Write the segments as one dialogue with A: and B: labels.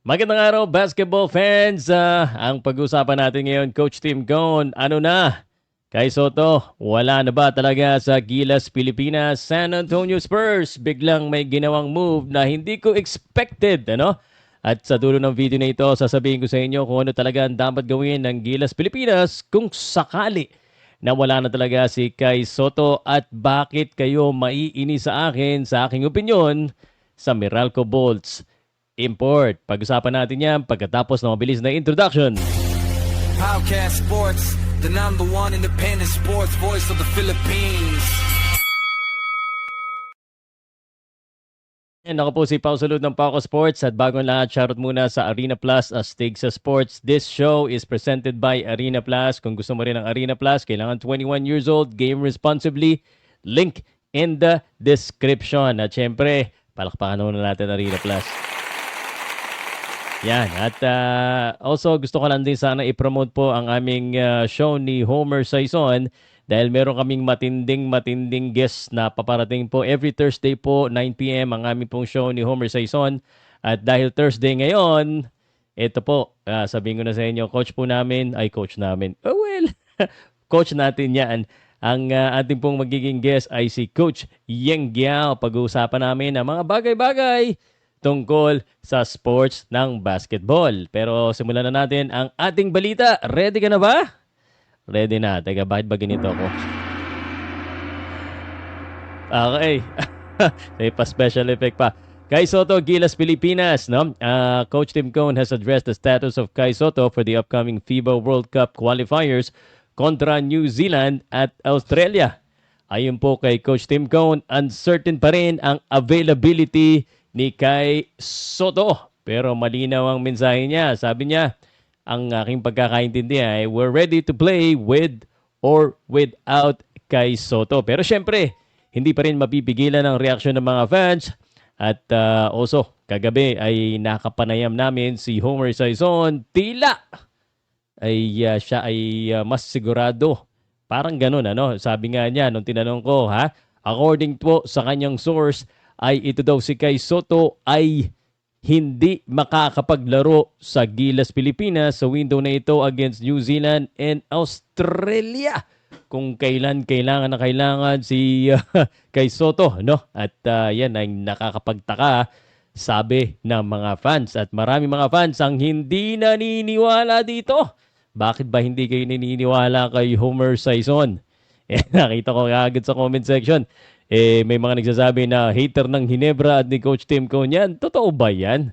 A: Magandang araw, basketball fans. Ang pag-usapan natin ngayon, Coach Tim Cone, ano na? Kay Soto, wala na ba talaga sa Gilas, Pilipinas? San Antonio Spurs, biglang may ginawang move na hindi ko expected, ano? At sa dulo ng video na ito, sasabihin ko sa inyo kung ano talaga ang dapat gawin ng Gilas, Pilipinas kung sakali na wala na talaga si Kai Soto at bakit kayo maiini sa akin, sa aking opinyon, sa Meralco Bolts Import. Pag-usapan natin yan pagkatapos ng mabilis na introduction.
B: Podcast Sports, the number one independent sports voice of the Philippines.
A: And ako po si Pao Salud ng Paco Sports at bagong lahat, shoutout muna sa Arena Plus astig sa sports. This show is presented by Arena Plus. Kung gusto mo rin ng Arena Plus, kailangan 21 years old, game responsibly. Link in the description. At syempre, palakpakan muna natin Arena Plus. Yan. At also gusto ko lang din sana i-promote po ang aming show ni Homer Saison dahil meron kaming matinding guest na paparating po every Thursday po 9 p.m. ang aming pong show ni Homer Saison. At dahil Thursday ngayon, ito po, sabihin ko na sa inyo, coach namin. Oh well, coach natin yan. Ang ating pong magiging guest ay si Coach Yeng Giao. Pag-uusapan namin ang mga bagay-bagay tungkol sa sports ng basketball. Pero simulan na natin ang ating balita. Ready ka na ba? Ready na. Teka, bakit ba ganito ako? Okay. May pa-special effect pa. Kai Soto, Gilas, Pilipinas. No? Coach Tim Cone has addressed the status of Kai Soto for the upcoming FIBA World Cup qualifiers kontra New Zealand at Australia. Ayon po kay Coach Tim Cone, uncertain pa rin ang availability ni Kai Soto. Pero malinaw ang mensahe niya. Sabi niya, ang aking pagkakaintindi ay we're ready to play with or without Kai Soto. Pero syempre, hindi pa rin mapipigilan ang reaksyon ng mga fans. At also, kagabi ay nakapanayam namin si Homer Saison. Tila ay siya ay mas sigurado. Parang ganun, ano? Sabi nga niya nung tinanong ko, according po sa kanyang source, ay ito daw si Kai Soto ay hindi makakapaglaro sa Gilas, Pilipinas sa window na ito against New Zealand and Australia. Kung kailan kailangan si Kai Soto, no? At yan ay nakakapagtaka, sabi ng mga fans. At marami mga fans ang hindi naniniwala dito. Bakit ba hindi kayo naniniwala kay Homer Saison? Nakita ko agad sa comment section. May mga nagsasabi na hater ng Hinebra at ni Coach Tim Cone yan. Totoo ba yan?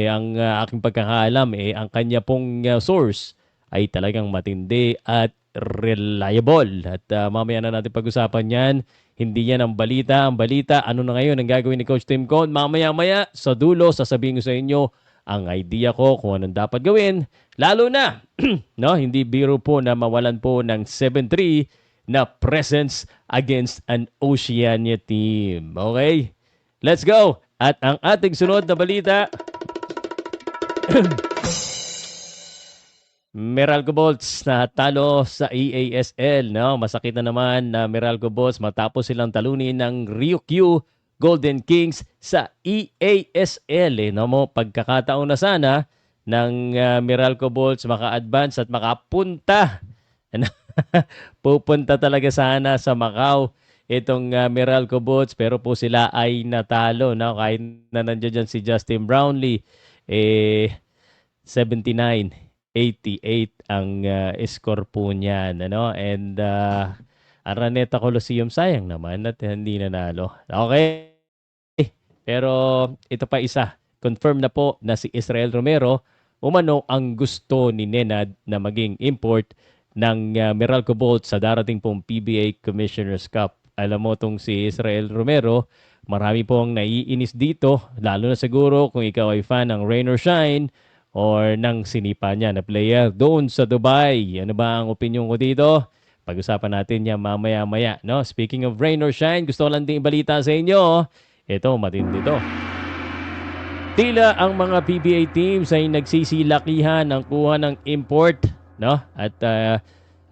A: Ang aking pagkakaalam, ang kanya pong source ay talagang matindi at reliable. At mamaya na natin pag-usapan yan. Hindi yan ang balita. Ang balita, ano na ngayon ang gagawin ni Coach Tim Cone? Mamaya-maya sa dulo, sasabihin ko sa inyo ang idea ko kung anong dapat gawin. Lalo na, no, hindi biro po na mawalan po ng 7-3 na presence against an Oceania team. Okay? Let's go! At ang ating sunod na balita, Meralco Bolts na talo sa EASL. No? Masakit na naman na Meralco Bolts matapos silang talunin ng Ryukyu Golden Kings sa EASL. No? Pagkakataon na sana ng Meralco Bolts maka-advance at makapunta. Pupunta talaga sana sa Macau itong Meralco Bolts, pero po sila ay natalo. No? Kahit na nandiyan dyan si Justin Brownlee, 79-88 ang score po niyan. Ano? And Araneta Coliseum, sayang naman at hindi nanalo. Okay. Pero ito pa isa. Confirm na po na si Israel Romero umano ang gusto ni Nenad na maging import ng Meralco Bolts sa darating pong PBA Commissioner's Cup. Alam mo tong si Israel Romero, marami pong naiinis dito, lalo na siguro kung ikaw ay fan ng Rain or Shine or ng sinipa niya na player doon sa Dubai. Ano ba ang opinion ko dito? Pag-usapan natin yan mamaya-maya. No? Speaking of Rain or Shine, gusto ko lang din ibalita sa inyo. Ito, matindi to. Tila ang mga PBA teams ay nagsisilakihan ng kuha ng import. No? At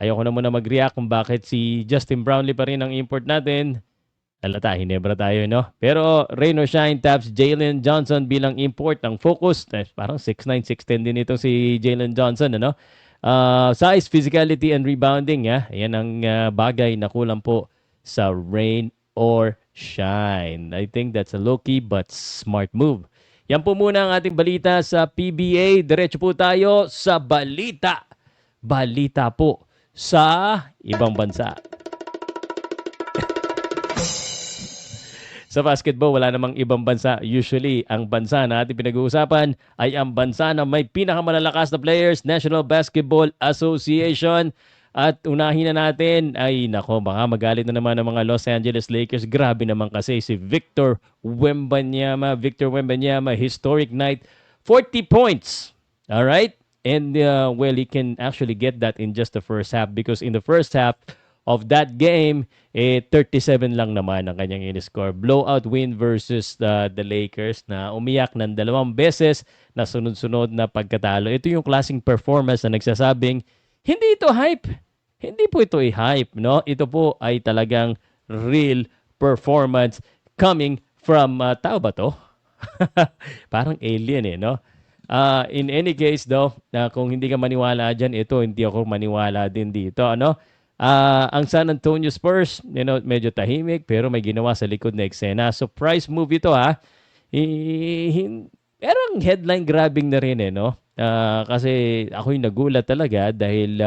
A: ayoko na muna mag-react kung bakit si Justin Brownlee pa rin ang import natin. Halata, Hinebra tayo, no? Pero rain or shine, taps Jalen Johnson bilang import. Ang focus, parang 6'9", 6'10 din itong si Jalen Johnson, ano? Size, physicality, and rebounding, ha? Yan ang bagay na kulang po sa rain or shine. I think that's a low-key but smart move. Yan po muna ang ating balita sa PBA. Diretso po tayo sa balita. Balita po sa ibang bansa. Sa basketball, wala namang ibang bansa. Usually, ang bansa na ating pinag-uusapan ay ang bansa na may pinakamalalakas na players, National Basketball Association. At unahin na natin, ay nako, baka magalit na naman ng mga Los Angeles Lakers. Grabe naman kasi si Victor Wembanyama. Victor Wembanyama, historic night, 40 points. All right? And well, he can actually get that in just the first half because in the first half of that game, 37 lang naman ang kanyang in-score. Blowout win versus the Lakers na umiyak ng 2 beses na sunod-sunod na pagkatalo. Ito yung klaseng performance na nagsasabing, hindi ito hype. Hindi po ito hype, no? Ito po ay talagang real performance coming from, tao ba to? Parang alien no? In any case though, kung hindi ka maniwala dyan, ito, hindi ako maniwala din dito, ano? Ang San Antonio Spurs, medyo tahimik pero may ginawa sa likod na eksena. Surprise move ito ha. Pero ang headline grabbing na rin no. Kasi ako'y nagulat talaga dahil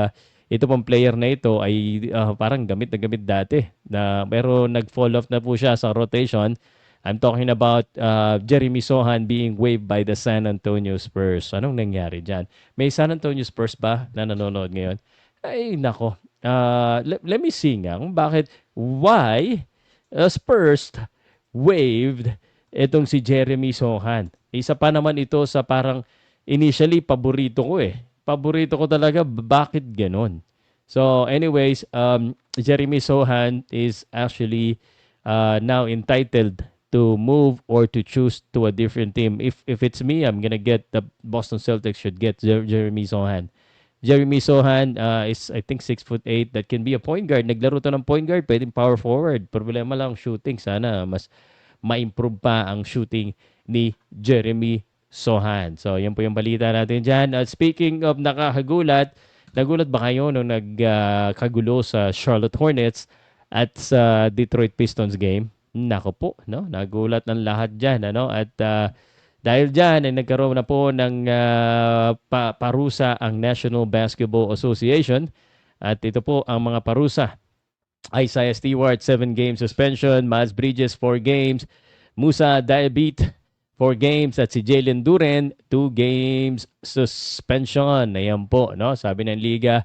A: ito pong player na ito ay parang gamit na gamit dati. Pero nag-fall off na po siya sa rotation. I'm talking about Jeremy Sohan being waived by the San Antonio Spurs. Anong nangyari dyan? May San Antonio Spurs ba na nanonood ngayon? Ay, nako. Let me see nga kung why Spurs waived itong si Jeremy Sohan. Isa pa naman ito sa parang initially paborito ko Paborito ko talaga, bakit ganon? So anyways, Jeremy Sohan is actually now entitled to move or to choose to a different team. If it's me, I'm gonna get the Boston Celtics should get Jeremy Sohan. Jeremy Sohan is, I think, 6'8". That can be a point guard. Naglaro to ng point guard, pwedeng power forward. Problema lang shooting. Sana mas ma-improve pa ang shooting ni Jeremy Sohan. So, yan po yung balita natin dyan. Speaking of nakakagulat, nagulat ba kayo nung nagkagulo sa Charlotte Hornets at sa Detroit Pistons game? Nako po, no? Nagulat ng lahat dyan, ano? At dahil dyan, ay nagkaroon na po ng parusa ang National Basketball Association. At ito po ang mga parusa. Isaiah Stewart, 7-game suspension. Miles Bridges, 4 games. Musa Diabit, 4 games. At si Jalen Duren, 2 games suspension. Ayan po, no? Sabi ng Liga,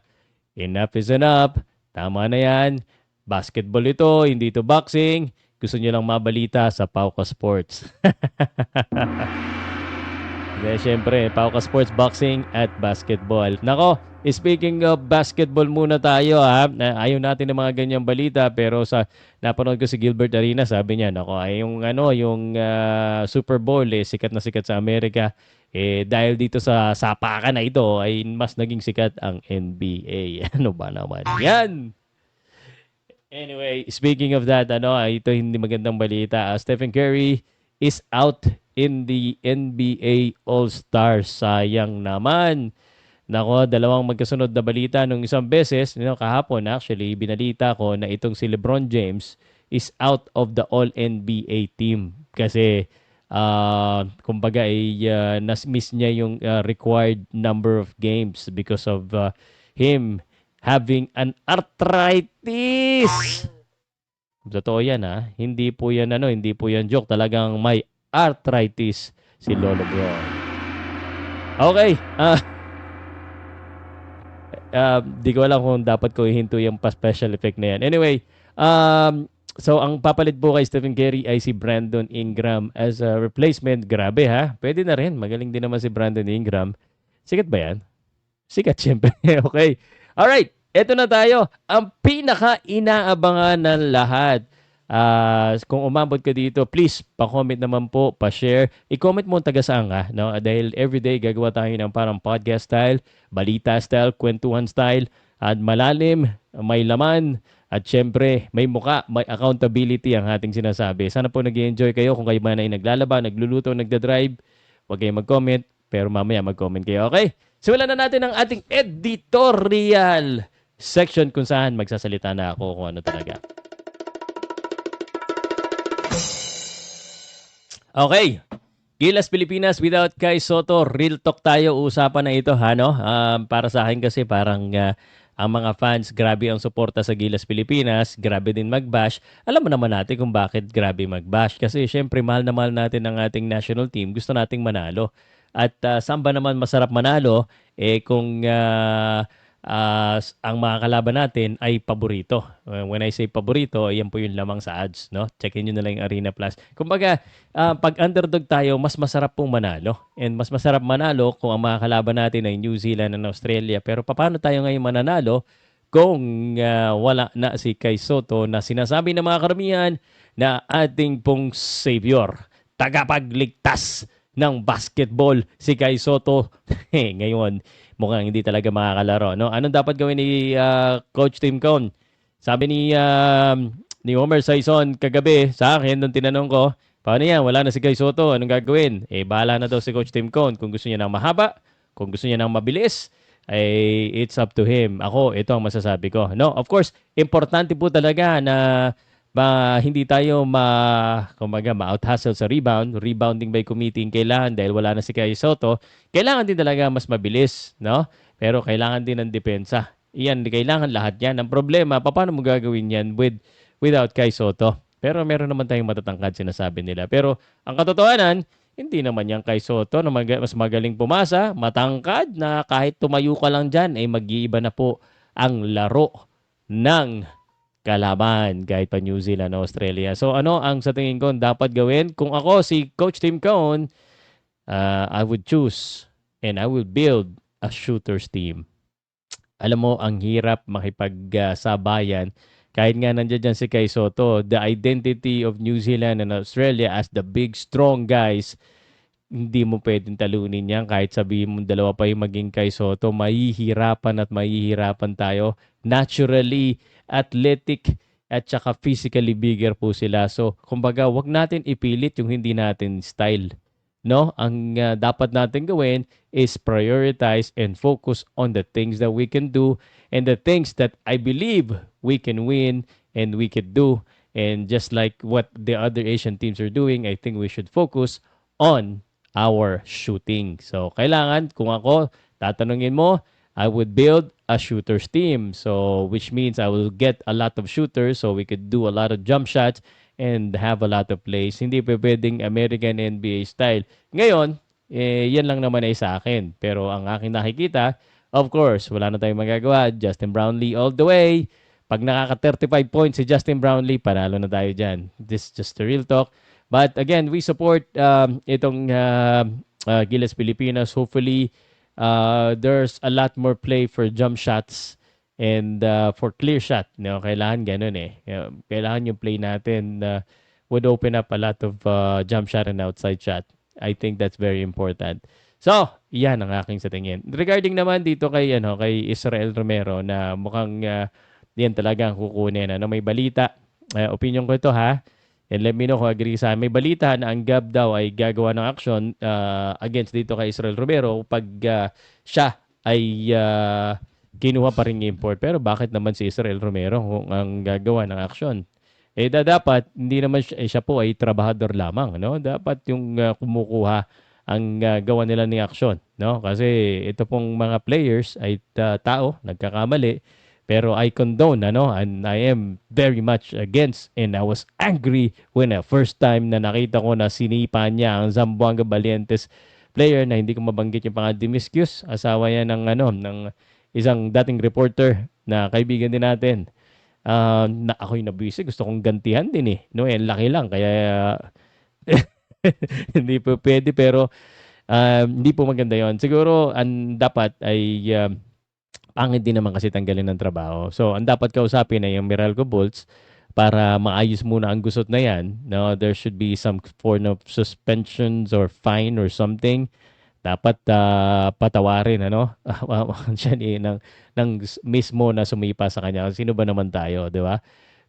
A: enough is enough. Tama na yan. Basketball ito, hindi ito boxing. Gusto nyo lang mabalita sa Pauka Sports. Dahil syempre, Pauka Sports, boxing at basketball. Nako, speaking of basketball muna tayo ha. Ayaw natin ng mga ganyang balita pero sa napanood ko si Gilbert Arenas, sabi niya, nako, ay yung Super Bowl sikat na sikat sa Amerika. Dahil dito sa sapakan na ito ay mas naging sikat ang NBA. Ano ba naman? Yan! Anyway, speaking of that, ito hindi magandang balita. Stephen Curry is out in the NBA All-Star. Sayang naman. Nako, 2 magkasunod na balita nung isang beses. Kahapon actually, binalita ko na itong si LeBron James is out of the All-NBA team. Kasi, kumbaga, nas-miss niya yung required number of games because of him having an arthritis. Totoo yan ha. Hindi po yan joke. Talagang may arthritis si Lolo Bron. Okay. Di ko alam kung dapat ko ihinto yung pa-special effect na yan. Anyway, so ang papalit po kay Stephen Curry ay si Brandon Ingram as a replacement. Grabe ha. Pwede na rin. Magaling din naman si Brandon Ingram. Sikat ba yan? Sikat syempre. Okay. Alright, eto na tayo. Ang pinaka-inaabangan ng lahat. Kung umabot ka dito, please, pa-comment naman po, pa-share. I-comment mo ang taga saan ka, no? Dahil everyday gagawa tayo ng parang podcast style, balita style, kwentuhan style. at malalim, may laman, at syempre may muka, may accountability ang ating sinasabi. Sana po nag-enjoy kayo kung kayo man ay naglalaba, nagluluto, nagdadrive. Huwag kayong mag-comment, pero mamaya mag-comment kayo, okay? Simulan na natin ang ating editorial section kung saan magsasalita na ako kung ano talaga. Okay. Gilas Pilipinas without Kai Soto. Real talk tayo. Usapan na ito, ha, no? Para sa akin kasi parang ang mga fans, grabe ang suporta sa Gilas Pilipinas. Grabe din mag-bash. Alam mo naman natin kung bakit grabe mag-bash. Kasi syempre, mahal na mahal natin ang ating national team. Gusto nating manalo. At saan ba naman masarap manalo? Kung ang mga kalaban natin ay paborito. When I say paborito, yan po yung lamang sa ads, no? Checkin nyo na lang yung Arena Plus. Kumbaga, pag underdog tayo, mas masarap pong manalo. And mas masarap manalo kung ang mga kalaban natin ay New Zealand and Australia. Pero paano tayo ngayon mananalo kung wala na si Kai Soto na sinasabi ng mga karamihan na ating pong savior, tagapagligtas ng basketball, si Kai Soto. Ngayon, mukhang hindi talaga makakalaro, no? Anong dapat gawin ni Coach Tim Cone? Sabi ni Homer Sison kagabi sa akin nung tinanong ko, paano yan? Wala na si Kai Soto. Anong gagawin? Bahala na daw si Coach Tim Cone. Kung gusto niya ng mahaba, kung gusto niya ng mabilis, it's up to him. Ako, ito ang masasabi ko. No, of course, importante po talaga na hindi tayo ma-out-hustle sa rebound. Rebounding by committing kailangan dahil wala na si Kai Soto. Kailangan din talaga mas mabilis, no? Pero kailangan din ng depensa. Iyan, kailangan lahat yan. Ang problema, paano mo gagawin yan without Kai Soto? Pero meron naman tayong matatangkad, sinasabi nila. Pero ang katotohanan, hindi naman yan Kai Soto na mas magaling pumasa, matangkad na kahit tumayo ka lang dyan, ay mag-iiba na po ang laro ng kalaban kahit pa New Zealand, Australia. So ano ang sa tingin ko dapat gawin? Kung ako si Coach Tim Cone, I would choose and I will build a shooters team. Alam mo, ang hirap makipagsabayan kahit nga nandiyan dyan si Kai Soto. The identity of New Zealand and Australia as the big, strong guys, hindi mo pwedeng talunin yan. Kahit sabihin mo dalawa pa yung maging Kai Soto, mahihirapan tayo. Naturally, athletic at saka physically bigger po sila. So, kumbaga, wag natin ipilit yung hindi natin style. No? Ang dapat natin gawin is prioritize and focus on the things that we can do and the things that I believe we can win and we can do. And just like what the other Asian teams are doing, I think we should focus on our shooting. So, kailangan, kung ako, tatanungin mo, I would build a shooters team. So, which means I will get a lot of shooters so we could do a lot of jump shots and have a lot of plays. Hindi pa pwedeng American NBA style. Ngayon, yan lang naman ay sa akin. Pero ang aking nakikita, of course, wala na tayong magagawa. Justin Brownlee all the way. Pag nakaka-35 points si Justin Brownlee, panalo na tayo dyan. This is just the real talk. But again, we support itong Gilas Pilipinas. Hopefully, there's a lot more play for jump shots and for clear shot. No, kailangan ganun eh. Kailangan yung play natin would open up a lot of jump shot and outside shot. I think that's very important. So, yan ang aking sa tingin. Regarding naman dito kay Israel Romero na mukhang yan talaga ang kukunin. May balita. Opinion ko ito, ha. And let me know kung agree sa may balita na ang GAB daw ay gagawa ng action against dito kay Israel Romero pag siya ay kinuha pa rin import. Pero bakit naman si Israel Romero kung ang gagawa ng action? Dapat hindi naman siya po ay trabahador lamang, no? Dapat yung kumukuha ang gawa nila ng action, no? Kasi ito pong mga players ay tao, nagkakamali. Pero I condone, and I am very much against and I was angry when first time na nakita ko na sinipa niya ang Zamboanga Valientes player na hindi ko mabanggit yung pangalan, Dimiscus, asawa niya ng isang dating reporter na kaibigan din natin. Na ako'y nabisi, gusto kong gantihan din eh. No, laki lang kaya hindi po pwede pero hindi po maganda 'yon. Siguro ang dapat ay pangit din naman kasi tanggalin ng trabaho. So, ang dapat kausapin ay yung Meralco Bolts para maayos muna ang gusot na yan. No, there should be some form of suspensions or fine or something dapat patawarin ano siya ng mismo na sumipa sa kanya. Sino ba naman tayo, di ba?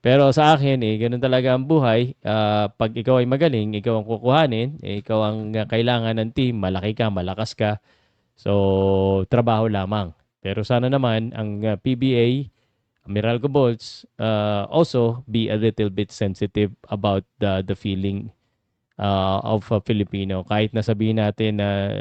A: Pero sa akin, ganun talaga ang buhay. Pag ikaw ay magaling, ikaw ang kukuhanin, ikaw ang kailangan ng team, malaki ka, malakas ka. So, trabaho lamang. Pero sana naman, ang PBA, Meralco Bolts, also be a little bit sensitive about the feeling of a Filipino. Kahit na sabihin natin na,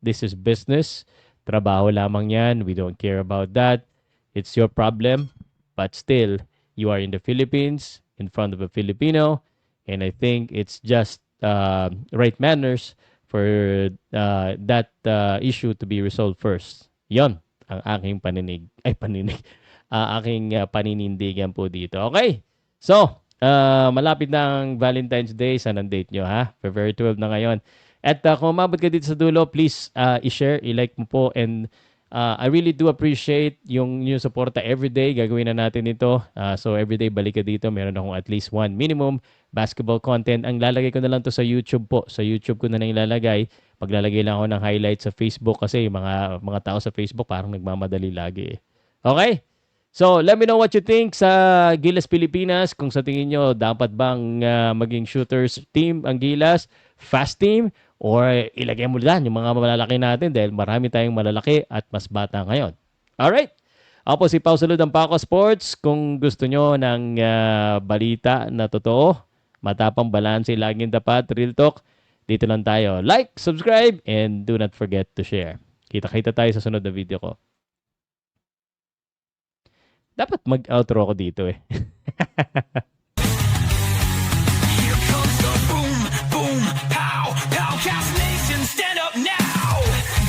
A: this is business, trabaho lamang yan, we don't care about that, it's your problem, but still, you are in the Philippines, in front of a Filipino, and I think it's just right manners for that issue to be resolved first. Yon ang aking aking paninindigan po dito. Okay, so, malapit na ang Valentine's Day. Saan ang date nyo, ha? February 12 na ngayon. At kung umabot ka dito sa dulo, please i-share, i-like mo po. And I really do appreciate yung suporta everyday. Gagawin na natin ito. So everyday balik ka dito. Meron akong at least one minimum basketball content. Ang lalagay ko na lang to sa YouTube po. Sa YouTube ko na lang ilalagay. Paglalagay lang ako ng highlights sa Facebook kasi yung mga tao sa Facebook parang nagmamadali lagi. Okay? So, let me know what you think sa Gilas Pilipinas. Kung sa tingin nyo, dapat bang maging shooters team ang Gilas, fast team, or ilagay mo lang yung mga malalaki natin dahil marami tayong malalaki at mas bata ngayon. Alright? Ako po si Pao Salud ng Paco Sports. Kung gusto nyo ng balita na totoo, matapang balanse, laging dapat, real talk, dito lang tayo. Like, subscribe, and do not forget to share. Kita-kita tayo sa sunod na video ko. Dapat mag-outro ako dito eh.
B: Here comes the boom, boom, pow, Powcast Nation, stand up now.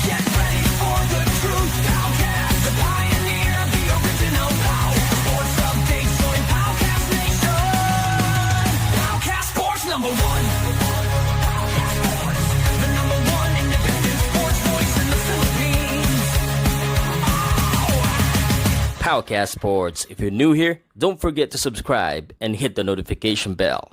B: Get ready for the truth, Powcast, the pioneer, the original Pow. Sports updates, join Powcast Nation. Powcast Sports #1. Powcast Sports, the #1 independent sports voice in the Philippines.
C: Powcast Sports. If you're new here, don't forget to subscribe and hit the notification bell.